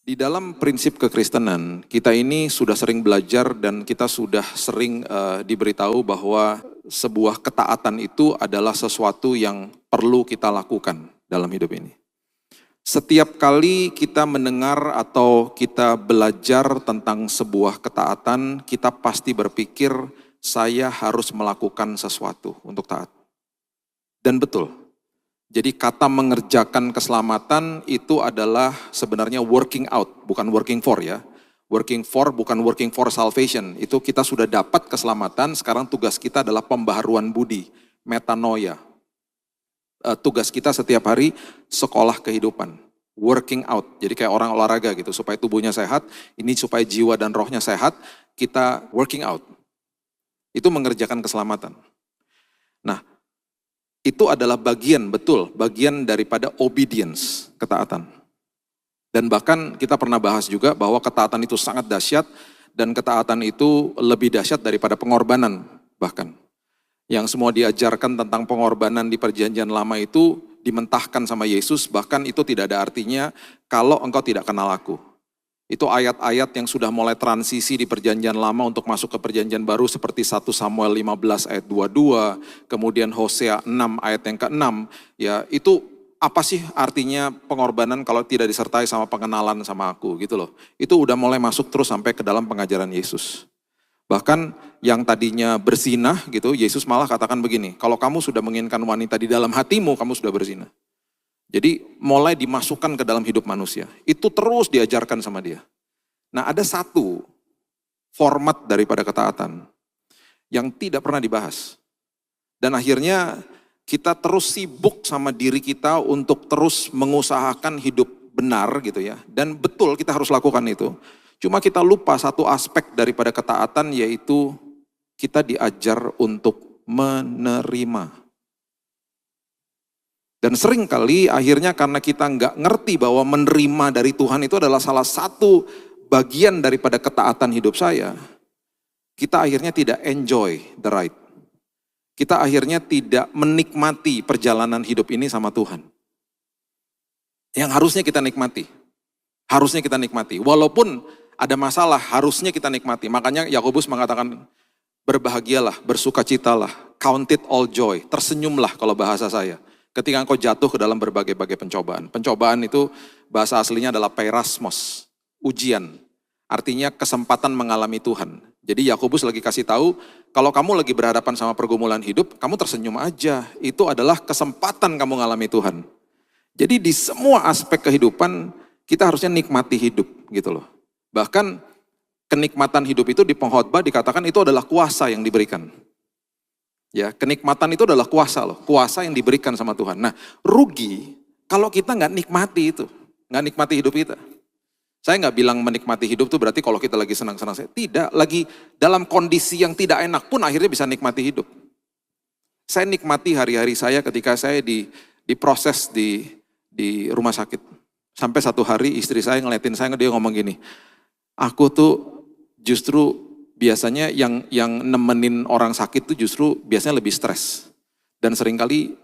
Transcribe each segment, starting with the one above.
Di dalam prinsip kekristenan, kita ini sudah sering belajar dan kita sudah sering diberitahu bahwa sebuah ketaatan itu adalah sesuatu yang perlu kita lakukan dalam hidup ini. Setiap kali kita mendengar atau kita belajar tentang sebuah ketaatan, kita pasti berpikir, saya harus melakukan sesuatu untuk taat. Dan betul. Jadi kata mengerjakan keselamatan itu adalah sebenarnya working out, bukan working for ya. Working for bukan working for salvation, itu kita sudah dapat keselamatan, sekarang tugas kita adalah pembaharuan budi, metanoia. Tugas kita setiap hari sekolah kehidupan, working out. Jadi kayak orang olahraga gitu, supaya tubuhnya sehat, ini supaya jiwa dan rohnya sehat, kita working out. Itu mengerjakan keselamatan. Nah, itu adalah bagian daripada obedience, ketaatan. Dan bahkan kita pernah bahas juga bahwa ketaatan itu sangat dahsyat dan ketaatan itu lebih dahsyat daripada pengorbanan bahkan. Yang semua diajarkan tentang pengorbanan di perjanjian lama itu dimentahkan sama Yesus, bahkan itu tidak ada artinya kalau engkau tidak kenal aku. Itu ayat-ayat yang sudah mulai transisi di perjanjian lama untuk masuk ke perjanjian baru seperti 1 Samuel 15 ayat 22, kemudian Hosea 6 ayat yang ke-6. Ya, itu apa sih artinya pengorbanan kalau tidak disertai sama pengenalan sama aku gitu loh. Itu udah mulai masuk terus sampai ke dalam pengajaran Yesus. Bahkan yang tadinya berzinah gitu, Yesus malah katakan begini, kalau kamu sudah menginginkan wanita di dalam hatimu, kamu sudah berzinah. Jadi mulai dimasukkan ke dalam hidup manusia. Itu terus diajarkan sama dia. Nah, ada satu format daripada ketaatan yang tidak pernah dibahas. Dan akhirnya kita terus sibuk sama diri kita untuk terus mengusahakan hidup benar gitu ya. Dan betul kita harus lakukan itu. Cuma kita lupa satu aspek daripada ketaatan, yaitu kita diajar untuk menerima. Dan seringkali akhirnya karena kita nggak ngerti bahwa menerima dari Tuhan itu adalah salah satu bagian daripada ketaatan hidup saya, kita akhirnya tidak enjoy the ride. Kita akhirnya tidak menikmati perjalanan hidup ini sama Tuhan. Yang harusnya kita nikmati. Harusnya kita nikmati. Walaupun ada masalah, harusnya kita nikmati. Makanya Yakobus mengatakan, berbahagialah, bersukacitalah, count it all joy, tersenyumlah kalau bahasa saya. Ketika engkau jatuh ke dalam berbagai-bagai pencobaan. Pencobaan itu bahasa aslinya adalah peirasmos, ujian. Artinya kesempatan mengalami Tuhan. Jadi Yakobus lagi kasih tahu, kalau kamu lagi berhadapan sama pergumulan hidup, kamu tersenyum aja. Itu adalah kesempatan kamu mengalami Tuhan. Jadi di semua aspek kehidupan, kita harusnya nikmati hidup gitu loh. Bahkan kenikmatan hidup itu di pengkhotbah dikatakan itu adalah kuasa yang diberikan. Ya, kenikmatan itu adalah kuasa loh, kuasa yang diberikan sama Tuhan. Nah, rugi kalau kita nggak nikmati itu, nggak nikmati hidup kita. Saya nggak bilang menikmati hidup itu berarti kalau kita lagi senang-senang, tidak, lagi dalam kondisi yang tidak enak pun akhirnya bisa nikmati hidup. Saya nikmati hari-hari saya ketika saya diproses di rumah sakit. Sampai satu hari istri saya ngeliatin saya, dia ngomong gini, aku tuh justru biasanya yang nemenin orang sakit tuh justru biasanya lebih stres. Dan seringkali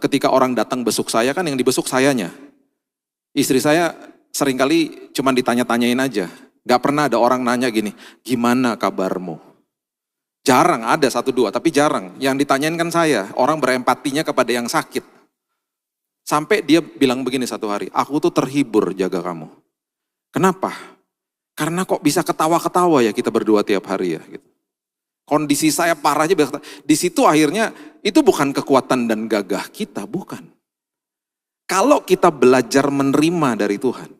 ketika orang datang besuk saya, kan yang dibesuk sayanya. Istri saya seringkali cuma ditanya-tanyain aja. Gak pernah ada orang nanya gini, gimana kabarmu? Jarang, ada satu dua, tapi jarang. Yang ditanyain kan saya, orang berempatinya kepada yang sakit. Sampai dia bilang begini satu hari, aku tuh terhibur jaga kamu. Kenapa? Karena kok bisa ketawa-ketawa ya kita berdua tiap hari ya. Gitu. Kondisi saya parah aja. Di situ akhirnya itu bukan kekuatan dan gagah kita, bukan. Kalau kita belajar menerima dari Tuhan.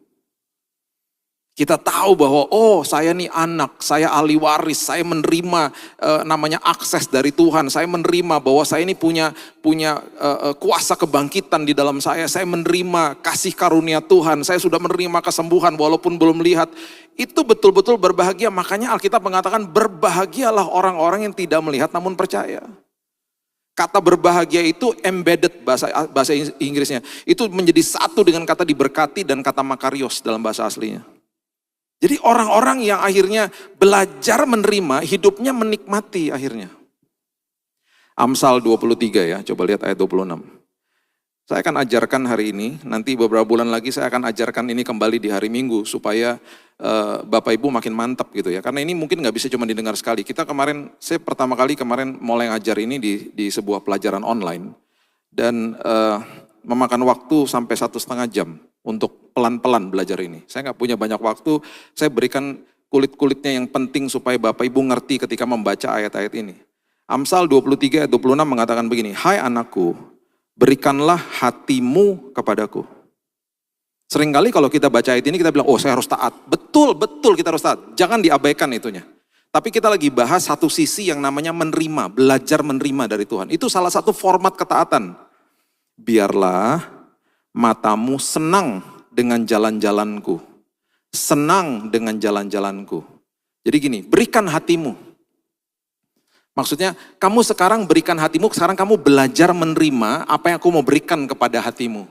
Kita tahu bahwa oh saya nih anak, saya ahli waris, saya menerima namanya akses dari Tuhan. Saya menerima bahwa saya ini punya kuasa kebangkitan di dalam saya menerima kasih karunia Tuhan, saya sudah menerima kesembuhan walaupun belum lihat. Itu betul-betul berbahagia, makanya Alkitab mengatakan berbahagialah orang-orang yang tidak melihat namun percaya. Kata berbahagia itu embedded bahasa Inggrisnya. Itu menjadi satu dengan kata diberkati dan kata makarios dalam bahasa aslinya. Jadi orang-orang yang akhirnya belajar menerima, hidupnya menikmati akhirnya. Amsal 23 ya, coba lihat ayat 26. Saya akan ajarkan hari ini, nanti beberapa bulan lagi saya akan ajarkan ini kembali di hari Minggu supaya Bapak Ibu makin mantap gitu ya. Karena ini mungkin nggak bisa cuma didengar sekali. Saya pertama kali kemarin mulai ngajar ini di sebuah pelajaran online dan memakan waktu sampai 1,5 jam untuk pelan-pelan belajar ini. Saya nggak punya banyak waktu, saya berikan kulit-kulitnya yang penting supaya Bapak Ibu ngerti ketika membaca ayat-ayat ini. Amsal 23 ayat 26 mengatakan begini, "Hai anakku, berikanlah hatimu kepadaku." Seringkali kalau kita baca ayat ini kita bilang, oh saya harus taat. Betul kita harus taat. Jangan diabaikan itunya. Tapi kita lagi bahas satu sisi yang namanya menerima, belajar menerima dari Tuhan. Itu salah satu format ketaatan. Biarlah matamu senang dengan jalan-jalanku. Senang dengan jalan-jalanku. Jadi gini, berikan hatimu. Maksudnya kamu sekarang berikan hatimu, sekarang kamu belajar menerima apa yang aku mau berikan kepada hatimu.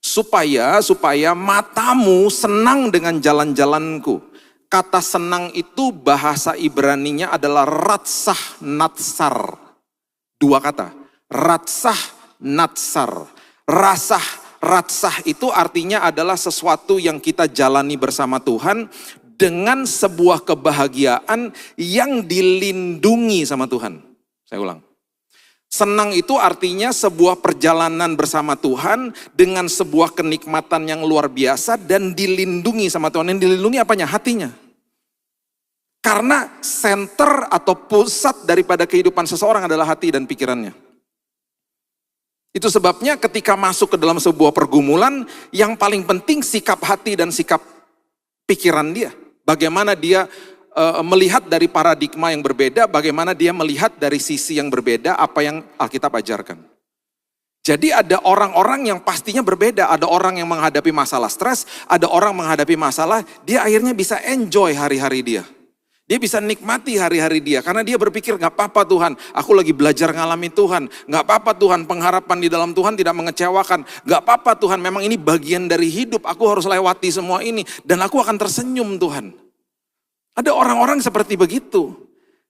Supaya matamu senang dengan jalan-jalanku. Kata senang itu bahasa Ibraninya adalah ratsah natsar. 2 kata, ratsah natsar. Ratsah itu artinya adalah sesuatu yang kita jalani bersama Tuhan dengan sebuah kebahagiaan yang dilindungi sama Tuhan. Saya ulang. Senang itu artinya sebuah perjalanan bersama Tuhan dengan sebuah kenikmatan yang luar biasa dan dilindungi sama Tuhan. Yang dilindungi apanya? Hatinya. Karena center atau pusat daripada kehidupan seseorang adalah hati dan pikirannya. Itu sebabnya ketika masuk ke dalam sebuah pergumulan, yang paling penting sikap hati dan sikap pikiran dia. Bagaimana dia melihat dari paradigma yang berbeda, bagaimana dia melihat dari sisi yang berbeda apa yang Alkitab ajarkan. Jadi ada orang-orang yang pastinya berbeda, ada orang yang menghadapi masalah stres, ada orang menghadapi masalah, dia akhirnya bisa enjoy hari-hari dia. Dia bisa nikmati hari-hari dia, karena dia berpikir gak apa-apa Tuhan, aku lagi belajar ngalami Tuhan. Gak apa-apa Tuhan, pengharapan di dalam Tuhan tidak mengecewakan. Gak apa-apa Tuhan, memang ini bagian dari hidup, aku harus lewati semua ini. Dan aku akan tersenyum Tuhan. Ada orang-orang seperti begitu.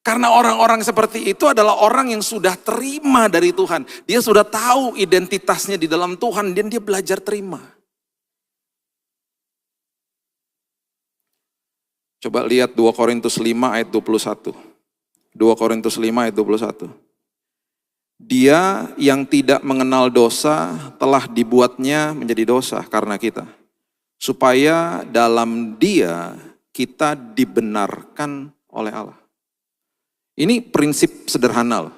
Karena orang-orang seperti itu adalah orang yang sudah terima dari Tuhan. Dia sudah tahu identitasnya di dalam Tuhan, dan dia belajar terima. Coba lihat 2 Korintus 5 ayat 21. 2 Korintus 5 ayat 21. Dia yang tidak mengenal dosa telah dibuatnya menjadi dosa karena kita. Supaya dalam dia kita dibenarkan oleh Allah. Ini prinsip sederhana loh.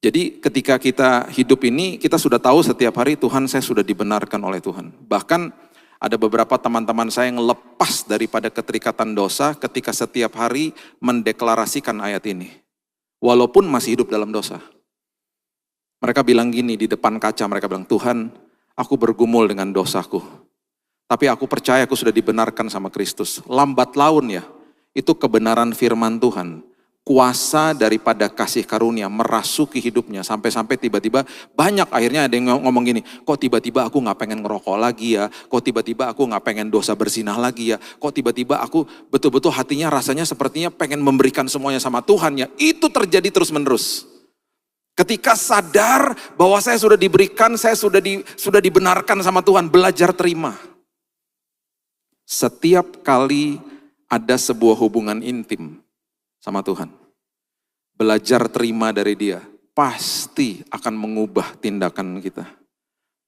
Jadi ketika kita hidup ini, kita sudah tahu setiap hari Tuhan saya sudah dibenarkan oleh Tuhan. Bahkan ada beberapa teman-teman saya yang lepas daripada keterikatan dosa ketika setiap hari mendeklarasikan ayat ini. Walaupun masih hidup dalam dosa. Mereka bilang gini di depan kaca, mereka bilang, Tuhan, aku bergumul dengan dosaku. Tapi aku percaya aku sudah dibenarkan sama Kristus. Lambat laun ya, itu kebenaran firman Tuhan. Kuasa daripada kasih karunia merasuki hidupnya sampai-sampai tiba-tiba banyak akhirnya ada yang ngomong gini, kok tiba-tiba aku gak pengen ngerokok lagi ya, kok tiba-tiba aku gak pengen dosa berzinah lagi ya, kok tiba-tiba aku betul-betul hatinya rasanya sepertinya pengen memberikan semuanya sama Tuhan ya. Itu terjadi terus menerus. Ketika sadar bahwa saya sudah diberikan, saya sudah dibenarkan sama Tuhan, belajar terima. Setiap kali ada sebuah hubungan intim sama Tuhan, belajar terima dari dia, pasti akan mengubah tindakan kita.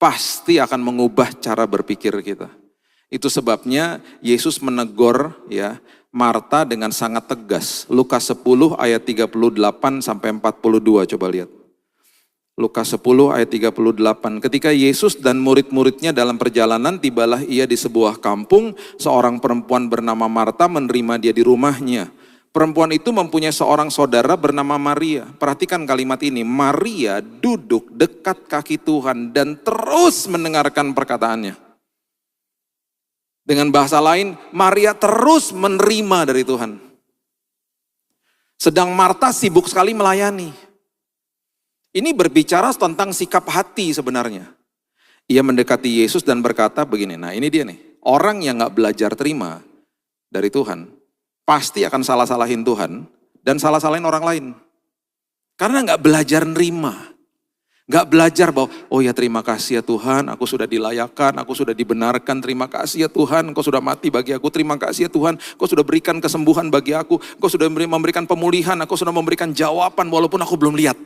Pasti akan mengubah cara berpikir kita. Itu sebabnya Yesus menegur ya Marta dengan sangat tegas. Lukas 10 ayat 38 sampai 42, coba lihat. Lukas 10 ayat 38. Ketika Yesus dan murid-muridnya dalam perjalanan, tibalah ia di sebuah kampung, seorang perempuan bernama Marta menerima dia di rumahnya. Perempuan itu mempunyai seorang saudara bernama Maria. Perhatikan kalimat ini, Maria duduk dekat kaki Tuhan dan terus mendengarkan perkataannya. Dengan bahasa lain, Maria terus menerima dari Tuhan. Sedang Marta sibuk sekali melayani. Ini berbicara tentang sikap hati sebenarnya. Ia mendekati Yesus dan berkata begini, nah ini dia nih, orang yang gak belajar terima dari Tuhan, pasti akan salah-salahin Tuhan dan salah-salahin orang lain. Karena gak belajar nerima. Gak belajar bahwa, oh ya terima kasih ya Tuhan, aku sudah dilayakkan, aku sudah dibenarkan, terima kasih ya Tuhan, Engkau sudah mati bagi aku, terima kasih ya Tuhan, Engkau sudah berikan kesembuhan bagi aku, Engkau sudah memberikan pemulihan, Engkau sudah memberikan jawaban walaupun aku belum lihat.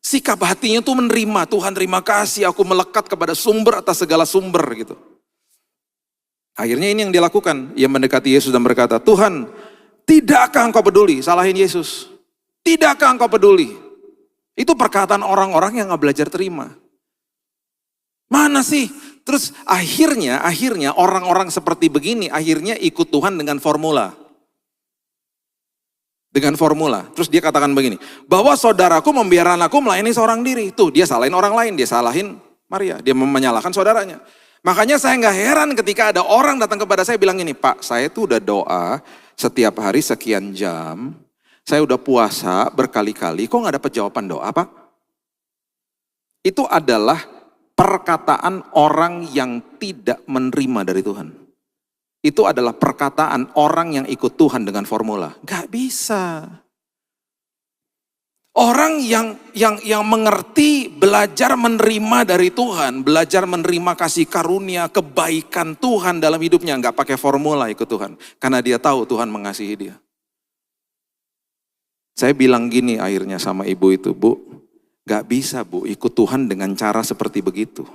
Sikap hatinya tuh menerima, Tuhan terima kasih, aku melekat kepada sumber atas segala sumber gitu. Akhirnya ini yang dia lakukan, ia mendekati Yesus dan berkata, Tuhan, tidakkah Engkau peduli? Salahin Yesus. Tidakkah Engkau peduli? Itu perkataan orang-orang yang gak belajar terima. Mana sih? Terus akhirnya orang-orang seperti begini akhirnya ikut Tuhan dengan formula. Dengan formula. Terus dia katakan begini, bahwa saudaraku membiarkan aku melayani seorang diri. Tuh dia salahin orang lain, dia salahin Maria. Dia menyalahkan saudaranya. Makanya saya gak heran ketika ada orang datang kepada saya bilang ini, Pak saya tuh udah doa setiap hari sekian jam. Saya udah puasa berkali-kali, kok gak dapat jawaban doa Pak? Itu adalah perkataan orang yang tidak menerima dari Tuhan. Itu adalah perkataan orang yang ikut Tuhan dengan formula. Gak bisa. Orang yang mengerti, belajar menerima dari Tuhan, belajar menerima kasih karunia, kebaikan Tuhan dalam hidupnya, gak pakai formula ikut Tuhan. Karena dia tahu Tuhan mengasihi dia. Saya bilang gini akhirnya sama ibu itu, Bu, gak bisa Bu ikut Tuhan dengan cara seperti begitu.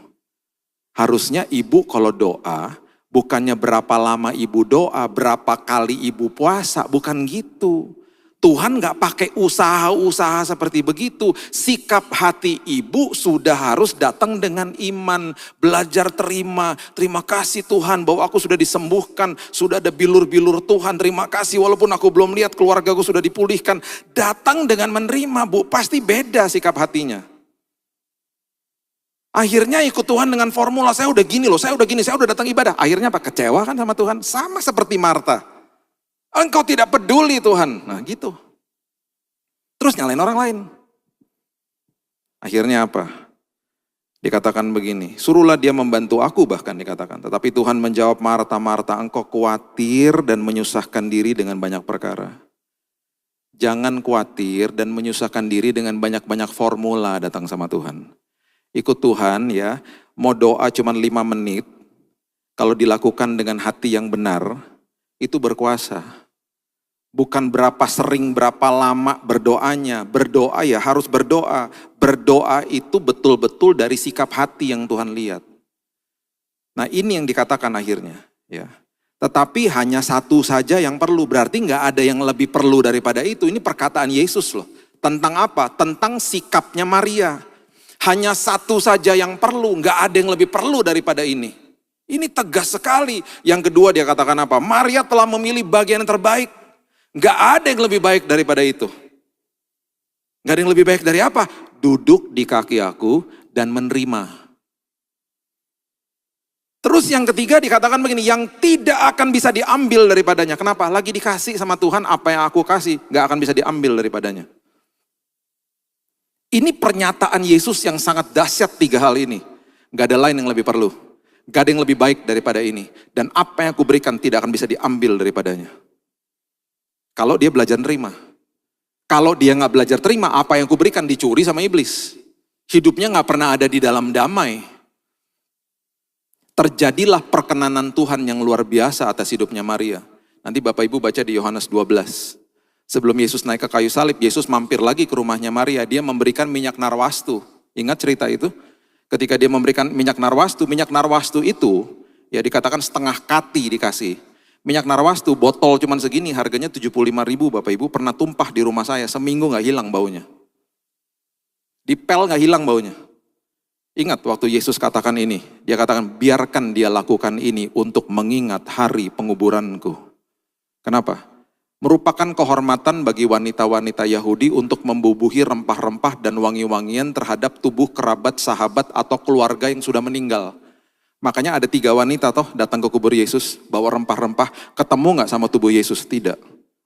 Harusnya ibu kalau doa, bukannya berapa lama ibu doa, berapa kali ibu puasa, bukan gitu. Tuhan gak pakai usaha-usaha seperti begitu. Sikap hati ibu sudah harus datang dengan iman. Belajar terima. Terima kasih Tuhan bahwa aku sudah disembuhkan. Sudah ada bilur-bilur Tuhan. Terima kasih walaupun aku belum lihat keluargaku sudah dipulihkan. Datang dengan menerima Bu. Pasti beda sikap hatinya. Akhirnya ikut Tuhan dengan formula. Saya udah gini loh. Saya udah datang ibadah. Akhirnya apa? Kecewa kan sama Tuhan. Sama seperti Marta. Engkau tidak peduli Tuhan. Nah gitu. Terus nyalain orang lain. Akhirnya apa? Dikatakan begini, suruhlah dia membantu aku bahkan dikatakan. Tetapi Tuhan menjawab, Marta, Marta, engkau khawatir dan menyusahkan diri dengan banyak perkara. Jangan khawatir dan menyusahkan diri dengan banyak-banyak formula datang sama Tuhan. Ikut Tuhan ya, mau doa cuma 5 menit, kalau dilakukan dengan hati yang benar, itu berkuasa. Bukan berapa sering, berapa lama berdoanya. Berdoa ya harus berdoa. Berdoa itu betul-betul dari sikap hati yang Tuhan lihat. Nah ini yang dikatakan akhirnya. Ya. Tetapi hanya satu saja yang perlu. Berarti nggak ada yang lebih perlu daripada itu. Ini perkataan Yesus loh. Tentang apa? Tentang sikapnya Maria. Hanya satu saja yang perlu. Nggak ada yang lebih perlu daripada ini. Ini tegas sekali. Yang kedua dia katakan apa? Maria telah memilih bagian yang terbaik. Gak ada yang lebih baik daripada itu. Gak ada yang lebih baik dari apa? Duduk di kaki aku dan menerima. Terus yang ketiga dikatakan begini, yang tidak akan bisa diambil daripadanya. Kenapa? Lagi dikasih sama Tuhan apa yang aku kasih, gak akan bisa diambil daripadanya. Ini pernyataan Yesus yang sangat dahsyat 3 hal ini. Gak ada lain yang lebih perlu. Gak ada yang lebih baik daripada ini. Dan apa yang aku berikan tidak akan bisa diambil daripadanya. Kalau dia belajar terima. Kalau dia gak belajar terima, apa yang kuberikan dicuri sama iblis. Hidupnya gak pernah ada di dalam damai. Terjadilah perkenanan Tuhan yang luar biasa atas hidupnya Maria. Nanti Bapak Ibu baca di Yohanes 12. Sebelum Yesus naik ke kayu salib, Yesus mampir lagi ke rumahnya Maria. Dia memberikan minyak narwastu. Ingat cerita itu? Ketika dia memberikan minyak narwastu itu ya dikatakan setengah kati dikasih. Minyak narwastu, botol cuman segini, harganya 75.000 Bapak Ibu, pernah tumpah di rumah saya, seminggu gak hilang baunya. Dipel gak hilang baunya. Ingat waktu Yesus katakan ini, dia katakan biarkan dia lakukan ini untuk mengingat hari penguburanku. Kenapa? Merupakan kehormatan bagi wanita-wanita Yahudi untuk membubuhi rempah-rempah dan wangi-wangian terhadap tubuh kerabat, sahabat, atau keluarga yang sudah meninggal. Makanya ada 3 wanita toh datang ke kubur Yesus, bawa rempah-rempah, ketemu gak sama tubuh Yesus? Tidak,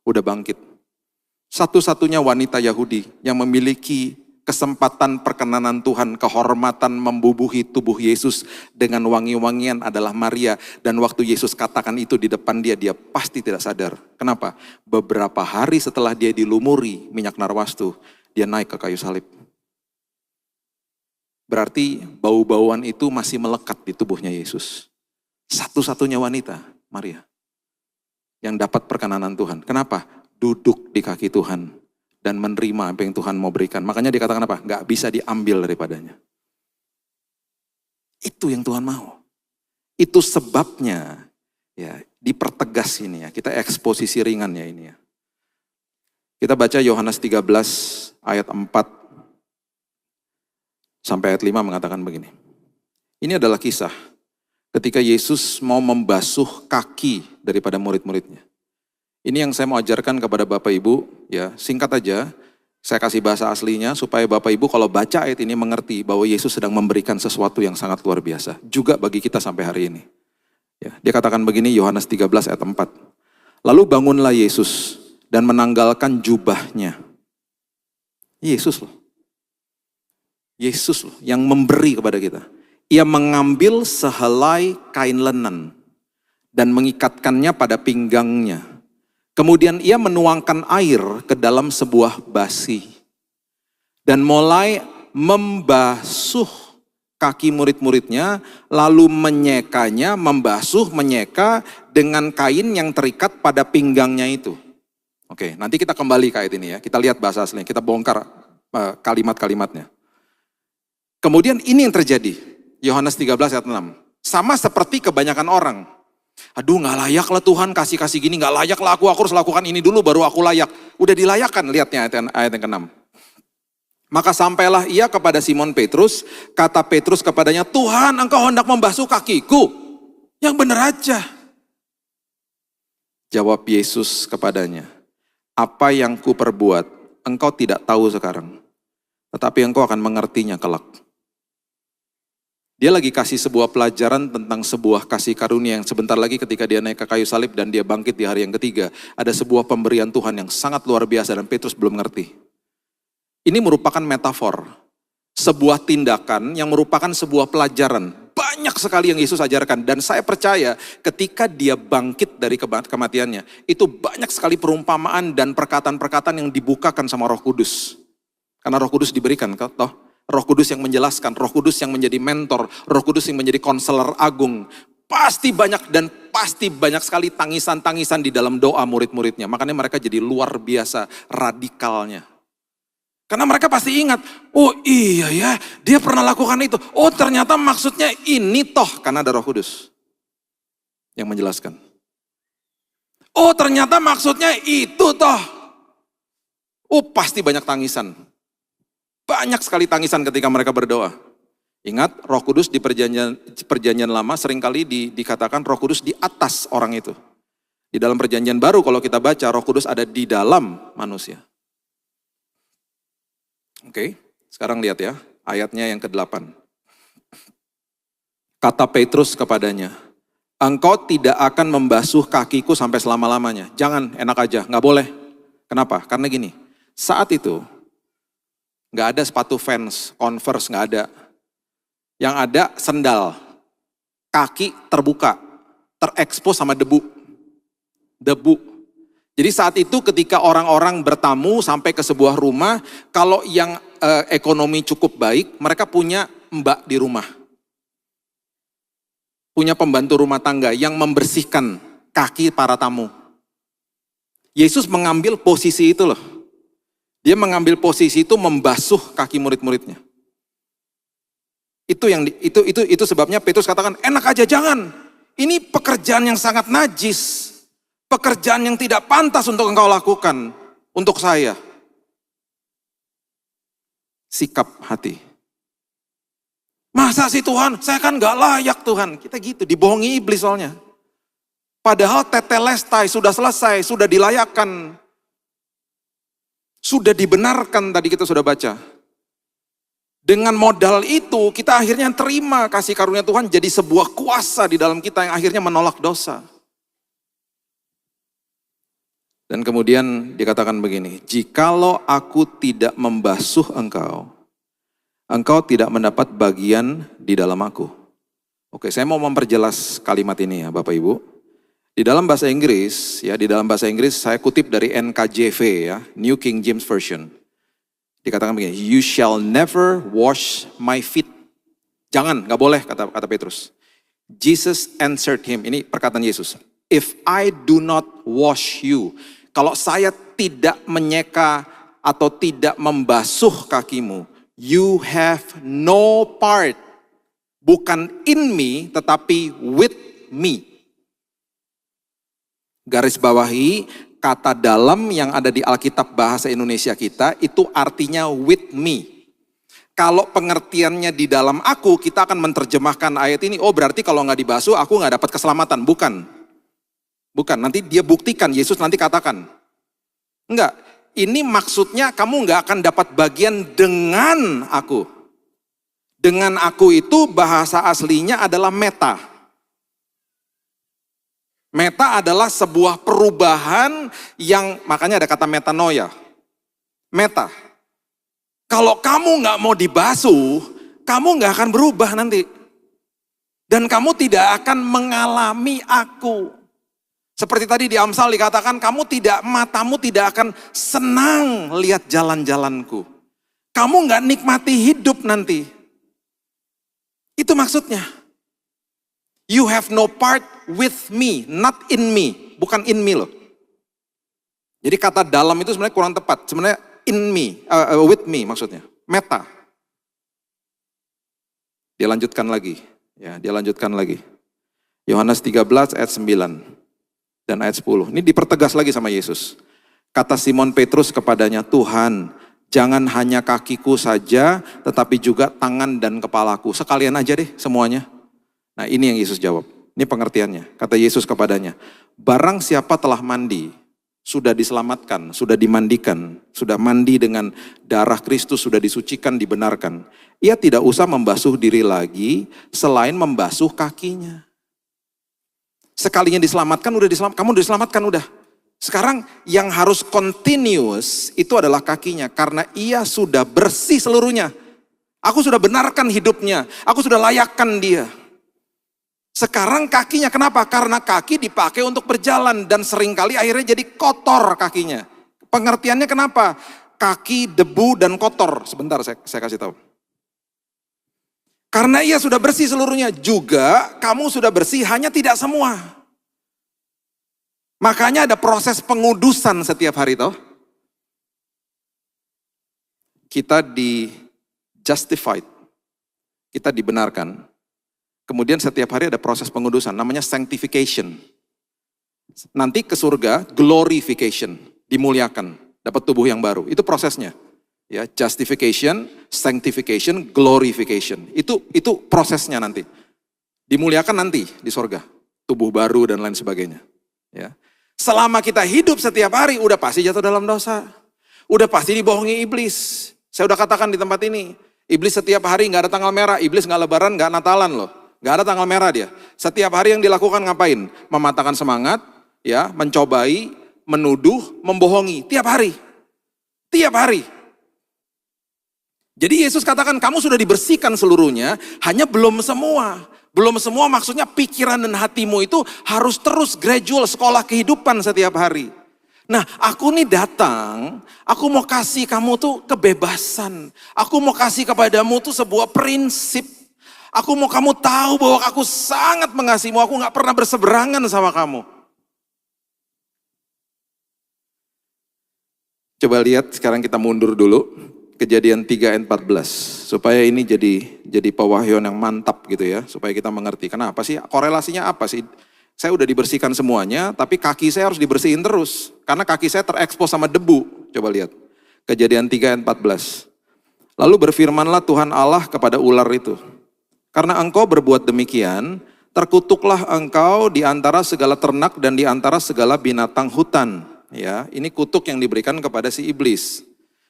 udah bangkit. Satu-satunya wanita Yahudi yang memiliki kesempatan perkenanan Tuhan, kehormatan membubuhi tubuh Yesus dengan wangi-wangian adalah Maria. Dan waktu Yesus katakan itu di depan dia, dia pasti tidak sadar. Kenapa? Beberapa hari setelah dia dilumuri minyak narwastu, dia naik ke kayu salib. Berarti bau-bauan itu masih melekat di tubuhnya Yesus. Satu-satunya wanita, Maria, yang dapat perkenanan Tuhan. Kenapa? Duduk di kaki Tuhan dan menerima apa yang Tuhan mau berikan. Makanya dikatakan apa? Gak bisa diambil daripadanya. Itu yang Tuhan mau. Itu sebabnya ya dipertegas ini ya. Kita eksposisi ringan ya ini ya. Kita baca Yohanes 13 ayat 4 sampai ayat 5 mengatakan begini. Ini adalah kisah ketika Yesus mau membasuh kaki daripada murid-muridnya. Ini yang saya mau ajarkan kepada Bapak Ibu, ya singkat aja, saya kasih bahasa aslinya supaya Bapak Ibu kalau baca ayat ini mengerti bahwa Yesus sedang memberikan sesuatu yang sangat luar biasa, juga bagi kita sampai hari ini. Ya, dia katakan begini, Yohanes 13 ayat 4. Lalu bangunlah Yesus dan menanggalkan jubahnya. Yesus loh. Yesus loh yang memberi kepada kita. Ia mengambil sehelai kain lenan dan mengikatkannya pada pinggangnya. Kemudian ia menuangkan air ke dalam sebuah basi dan mulai membasuh kaki murid-muridnya, lalu menyekanya, menyeka dengan kain yang terikat pada pinggangnya itu. Oke, nanti kita kembali ke ayat ini ya, kita lihat bahasa aslinya, kita bongkar kalimat-kalimatnya. Kemudian ini yang terjadi, Yohanes 13 ayat 6. Sama seperti kebanyakan orang. Aduh gak layak lah Tuhan kasih gini, gak layak lah aku harus lakukan ini dulu baru aku layak. Udah dilayakkan, lihatnya ayat yang ke-6. Maka sampailah ia kepada Simon Petrus, kata Petrus kepadanya, Tuhan engkau hendak membasuh kakiku, yang benar aja. Jawab Yesus kepadanya, apa yang ku perbuat engkau tidak tahu sekarang, tetapi engkau akan mengertinya kelak. Dia lagi kasih sebuah pelajaran tentang sebuah kasih karunia yang sebentar lagi ketika dia naik ke kayu salib dan dia bangkit di hari yang ketiga. Ada sebuah pemberian Tuhan yang sangat luar biasa dan Petrus belum ngerti. Ini merupakan metafor. Sebuah tindakan yang merupakan sebuah pelajaran. Banyak sekali yang Yesus ajarkan. Dan saya percaya ketika dia bangkit dari kematiannya. Itu banyak sekali perumpamaan dan perkataan-perkataan yang dibukakan sama Roh Kudus. Karena Roh Kudus diberikan, toh. Roh Kudus yang menjelaskan, Roh Kudus yang menjadi mentor, Roh Kudus yang menjadi konselor agung. Pasti banyak dan pasti banyak sekali tangisan-tangisan di dalam doa murid-muridnya. Makanya mereka jadi luar biasa radikalnya. Karena mereka pasti ingat, oh iya ya dia pernah lakukan itu. Oh ternyata maksudnya ini toh, karena ada Roh Kudus yang menjelaskan. Oh ternyata maksudnya itu toh. Oh pasti banyak tangisan. Banyak sekali tangisan ketika mereka berdoa. Ingat, Roh Kudus di perjanjian lama seringkali dikatakan Roh Kudus di atas orang itu. Di dalam perjanjian baru kalau kita baca, Roh Kudus ada di dalam manusia. Oke, sekarang lihat ya, ayatnya yang ke-8. Kata Petrus kepadanya, engkau tidak akan membasuh kakiku sampai selama-lamanya. Jangan, enak aja, gak boleh. Kenapa? Karena gini, saat itu, gak ada sepatu Vans, Converse gak ada. Yang ada sendal, kaki terbuka, terekspos sama debu. Jadi saat itu ketika orang-orang bertamu sampai ke sebuah rumah, kalau yang ekonomi cukup baik, mereka punya mbak di rumah. Punya pembantu rumah tangga yang membersihkan kaki para tamu. Yesus mengambil posisi itu loh. Dia mengambil posisi itu membasuh kaki murid-muridnya. Itu sebabnya Petrus katakan, enak aja jangan. Ini pekerjaan yang sangat najis. Pekerjaan yang tidak pantas untuk engkau lakukan untuk saya. Sikap hati. Masa sih Tuhan, saya kan gak layak Tuhan. Kita gitu, dibohongi iblis soalnya. Padahal tetelestai sudah selesai, sudah dilayakkan. Sudah dibenarkan tadi kita sudah baca. Dengan modal itu kita akhirnya terima kasih karunia Tuhan jadi sebuah kuasa di dalam kita yang akhirnya menolak dosa. Dan kemudian dikatakan begini, jikalau aku tidak membasuh engkau, engkau tidak mendapat bagian di dalam aku. Oke, saya mau memperjelas kalimat ini ya Bapak Ibu. Di dalam bahasa Inggris, saya kutip dari NKJV ya, New King James Version. Dikatakan begini, you shall never wash my feet. Jangan, gak boleh, kata Petrus. Jesus answered him, ini perkataan Yesus. If I do not wash you, kalau saya tidak menyeka atau tidak membasuh kakimu, you have no part. Bukan in me, tetapi with me. Garis bawahi, kata dalam yang ada di Alkitab bahasa Indonesia kita, itu artinya with me. Kalau pengertiannya di dalam aku, kita akan menerjemahkan ayat ini, oh berarti kalau nggak dibasuh, aku nggak dapat keselamatan. Bukan. Bukan, nanti dia buktikan, Yesus nanti katakan. Enggak, ini maksudnya kamu nggak akan dapat bagian dengan aku. Dengan aku itu bahasa aslinya adalah meta. Meta adalah sebuah perubahan yang, makanya ada kata metanoia. Meta. Kalau kamu nggak mau dibasuh, kamu nggak akan berubah nanti. Dan kamu tidak akan mengalami aku. Seperti tadi di Amsal dikatakan, matamu tidak akan senang lihat jalan-jalanku. Kamu nggak nikmati hidup nanti. Itu maksudnya. You have no part with me, not in me. Bukan in me loh. Jadi kata dalam itu sebenarnya kurang tepat. Sebenarnya in me, with me maksudnya. Meta. Dia lanjutkan lagi. Yohanes 13 ayat 9 dan ayat 10. Ini dipertegas lagi sama Yesus. Kata Simon Petrus kepadanya, Tuhan, jangan hanya kakiku saja, tetapi juga tangan dan kepalaku. Sekalian aja deh semuanya. Nah ini yang Yesus jawab. Ini pengertiannya. Kata Yesus kepadanya, barang siapa telah mandi, sudah diselamatkan, sudah dimandikan, sudah mandi dengan darah Kristus, sudah disucikan, dibenarkan. Ia tidak usah membasuh diri lagi selain membasuh kakinya. Sekalinya diselamatkan, kamu udah diselamatkan udah. Sekarang yang harus continuous itu adalah kakinya, karena ia sudah bersih seluruhnya. Aku sudah benarkan hidupnya, aku sudah layakkan dia. Sekarang kakinya, kenapa? Karena kaki dipakai untuk berjalan dan seringkali akhirnya jadi kotor kakinya. Pengertiannya kenapa? Kaki, debu, dan kotor. Sebentar saya kasih tahu. Karena ia sudah bersih seluruhnya, juga kamu sudah bersih, hanya tidak semua. Makanya ada proses pengudusan setiap hari toh. Kita di justified, kita dibenarkan. Kemudian setiap hari ada proses pengudusan, namanya sanctification. Nanti ke surga, glorification, dimuliakan, dapat tubuh yang baru. Itu prosesnya. Ya, justification, sanctification, glorification. Itu prosesnya nanti. Dimuliakan nanti di surga, tubuh baru dan lain sebagainya. Ya. Selama kita hidup setiap hari, udah pasti jatuh dalam dosa. Udah pasti dibohongi iblis. Saya udah katakan di tempat ini, iblis setiap hari nggak ada tanggal merah, iblis nggak lebaran, nggak natalan loh. Gak ada tanggal merah dia. Setiap hari yang dilakukan ngapain? Mematahkan semangat, ya, mencobai, menuduh, membohongi. Tiap hari. Tiap hari. Jadi Yesus katakan kamu sudah dibersihkan seluruhnya, hanya belum semua. Belum semua maksudnya pikiran dan hatimu itu harus terus gradual sekolah kehidupan setiap hari. Nah, aku nih datang, aku mau kasih kamu tuh kebebasan. Aku mau kasih kepadamu tuh sebuah prinsip. Aku mau kamu tahu bahwa aku sangat mengasihimu, aku gak pernah berseberangan sama kamu. Coba lihat sekarang kita mundur dulu, Kejadian 3 ayat 14. Supaya ini jadi pewahyuan yang mantap gitu ya, supaya kita mengerti. Kenapa sih, korelasinya apa sih? Saya udah dibersihkan semuanya, tapi kaki saya harus dibersihin terus. Karena kaki saya terekspos sama debu. Coba lihat, Kejadian 3 ayat 14. Lalu berfirmanlah Tuhan Allah kepada ular itu. Karena engkau berbuat demikian, terkutuklah engkau di antara segala ternak dan di antara segala binatang hutan. Ya, ini kutuk yang diberikan kepada si iblis.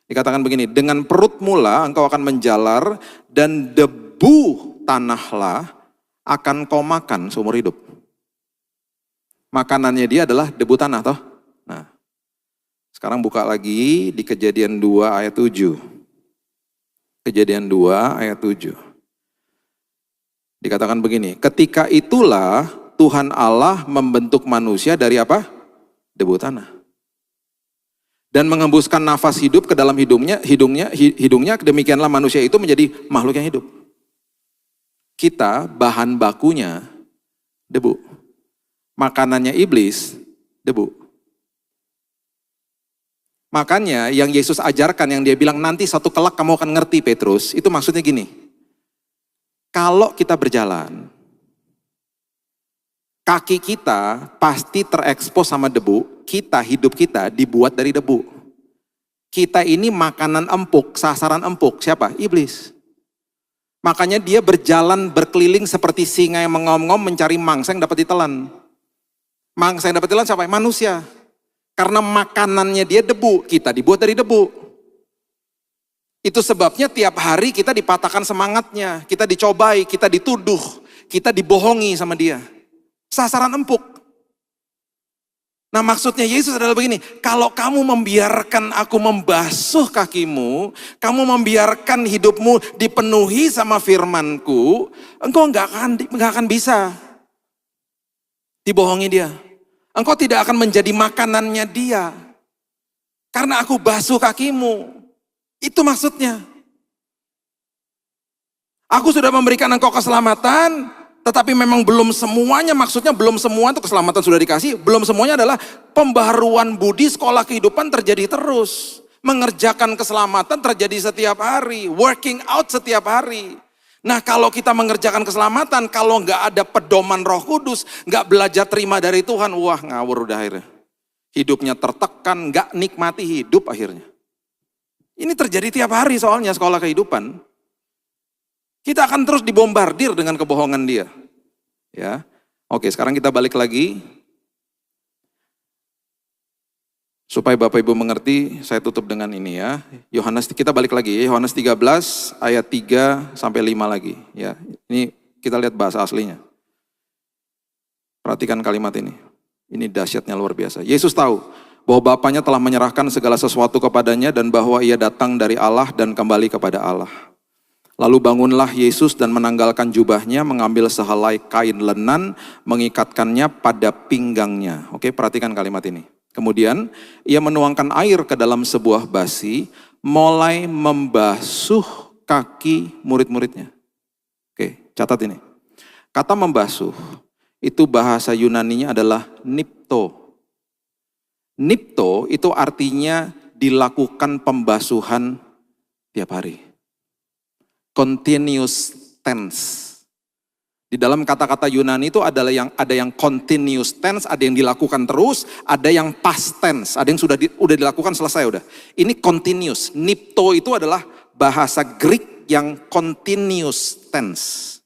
Dikatakan begini, dengan perut mula engkau akan menjalar dan debu tanahlah akan kau makan seumur hidup. Makanannya dia adalah debu tanah toh. Nah, sekarang buka lagi di Kejadian 2 ayat 7. Kejadian 2 ayat 7. Dikatakan begini, ketika itulah Tuhan Allah membentuk manusia dari apa? Debu tanah. Dan mengembuskan nafas hidup ke dalam hidungnya, demikianlah manusia itu menjadi makhluk yang hidup. Kita bahan bakunya debu. Makanannya iblis, debu. Makanya yang Yesus ajarkan, yang dia bilang nanti satu kelak kamu akan ngerti Petrus, itu maksudnya gini. Kalau kita berjalan, kaki kita pasti terekspos sama debu, hidup kita dibuat dari debu. Kita ini makanan empuk, sasaran empuk, siapa? Iblis. Makanya dia berjalan berkeliling seperti singa yang mengom-ngom mencari mangsa yang dapat ditelan. Mangsa yang dapat ditelan siapa? Manusia. Karena makanannya dia debu, kita dibuat dari debu. Itu sebabnya tiap hari kita dipatahkan semangatnya, kita dicobai, kita dituduh, kita dibohongi sama dia. Sasaran empuk. Nah maksudnya Yesus adalah begini, kalau kamu membiarkan aku membasuh kakimu, kamu membiarkan hidupmu dipenuhi sama firmanku, engkau nggak akan bisa dibohongi dia. Engkau tidak akan menjadi makanannya dia. Karena aku basuh kakimu. Itu maksudnya. Aku sudah memberikan engkau keselamatan, tetapi memang belum semuanya, maksudnya belum semua itu keselamatan sudah dikasih, belum semuanya adalah pembaharuan budi sekolah kehidupan terjadi terus. Mengerjakan keselamatan terjadi setiap hari, working out setiap hari. Nah kalau kita mengerjakan keselamatan, kalau nggak ada pedoman Roh Kudus, nggak belajar terima dari Tuhan, wah ngawur udah akhirnya. Hidupnya tertekan, nggak nikmati hidup akhirnya. Ini terjadi tiap hari soalnya sekolah kehidupan. Kita akan terus dibombardir dengan kebohongan dia. Ya, oke sekarang kita balik lagi. Supaya Bapak Ibu mengerti, saya tutup dengan ini ya. Kita balik lagi ya, Yohanes 13 ayat 3 sampai 5 lagi ya. Ini kita lihat bahasa aslinya. Perhatikan kalimat ini. Ini dahsyatnya luar biasa. Yesus tahu bahwa Bapaknya telah menyerahkan segala sesuatu kepadanya dan bahwa ia datang dari Allah dan kembali kepada Allah. Lalu bangunlah Yesus dan menanggalkan jubahnya, mengambil sehelai kain lenan, mengikatkannya pada pinggangnya. Oke, perhatikan kalimat ini. Kemudian ia menuangkan air ke dalam sebuah basi, mulai membasuh kaki murid-muridnya. Oke, catat ini. Kata membasuh, itu bahasa Yunaninya adalah nipto. Nipto itu artinya dilakukan pembasuhan tiap hari. Continuous tense. Di dalam kata-kata Yunani itu ada yang continuous tense, ada yang dilakukan terus, ada yang past tense, ada yang sudah dilakukan selesai udah. Ini continuous. Nipto itu adalah bahasa Greek yang continuous tense.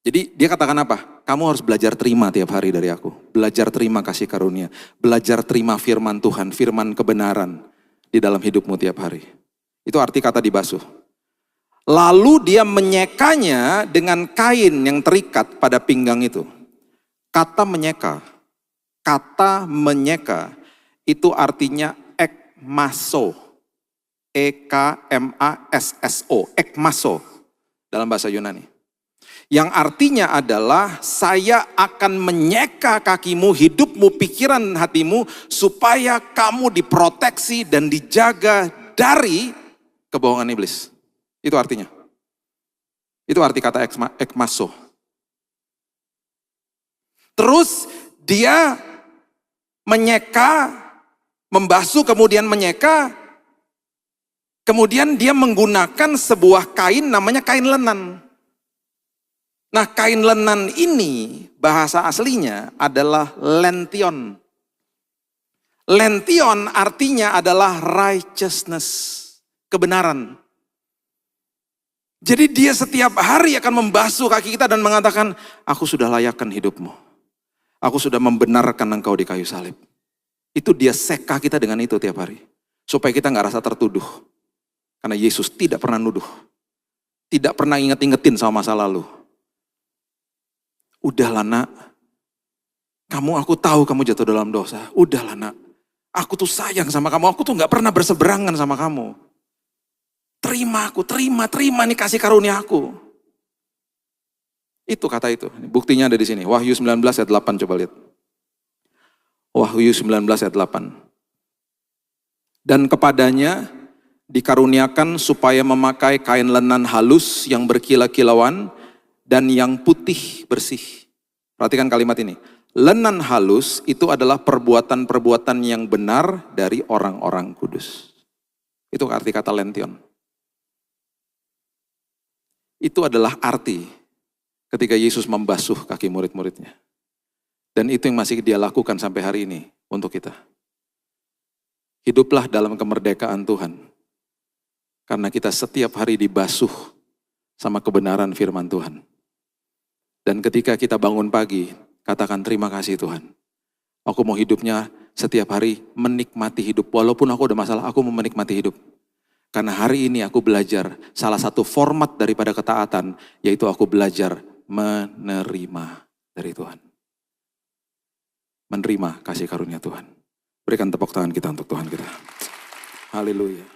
Jadi dia katakan apa? Kamu harus belajar terima tiap hari dari aku. Belajar terima kasih karunia. Belajar terima firman Tuhan, firman kebenaran di dalam hidupmu tiap hari. Itu arti kata dibasuh. Lalu dia menyekanya dengan kain yang terikat pada pinggang itu. Kata menyeka itu artinya ekmaso. E-K-M-A-S-S-O, ekmaso dalam bahasa Yunani. Yang artinya adalah saya akan menyeka kakimu, hidupmu, pikiran hatimu supaya kamu diproteksi dan dijaga dari kebohongan iblis. Itu artinya. Itu arti kata ekmaso. Terus dia menyeka, membasuh kemudian menyeka, kemudian dia menggunakan sebuah kain namanya kain lenan. Nah kain lenan ini bahasa aslinya adalah lention. Lention artinya adalah righteousness, kebenaran. Jadi dia setiap hari akan membasuh kaki kita dan mengatakan, aku sudah layakkan hidupmu. Aku sudah membenarkan engkau di kayu salib. Itu dia seka kita dengan itu tiap hari. Supaya kita gak rasa tertuduh. Karena Yesus tidak pernah nuduh. Tidak pernah inget-ingetin sama masa lalu. Udahlah nak, aku tahu kamu jatuh dalam dosa. Udahlah nak, aku tuh sayang sama kamu, aku tuh gak pernah berseberangan sama kamu. Terima aku, terima nih kasih karunia aku. Itu kata itu, buktinya ada di sini. Wahyu 19 ayat 8, coba lihat. Wahyu 19 ayat 8. Dan kepadanya dikaruniakan supaya memakai kain lenan halus yang berkilau-kilauan dan yang putih bersih. Perhatikan kalimat ini. Lenan halus itu adalah perbuatan-perbuatan yang benar dari orang-orang kudus. Itu arti kata lention. Itu adalah arti ketika Yesus membasuh kaki murid-muridnya. Dan itu yang masih dia lakukan sampai hari ini untuk kita. Hiduplah dalam kemerdekaan Tuhan. Karena kita setiap hari dibasuh sama kebenaran firman Tuhan. Dan ketika kita bangun pagi, katakan terima kasih Tuhan. Aku mau hidupnya setiap hari menikmati hidup. Walaupun aku ada masalah, aku mau menikmati hidup. Karena hari ini aku belajar salah satu format daripada ketaatan, yaitu aku belajar menerima dari Tuhan. Menerima kasih karunia Tuhan. Berikan tepuk tangan kita untuk Tuhan kita. Haleluya.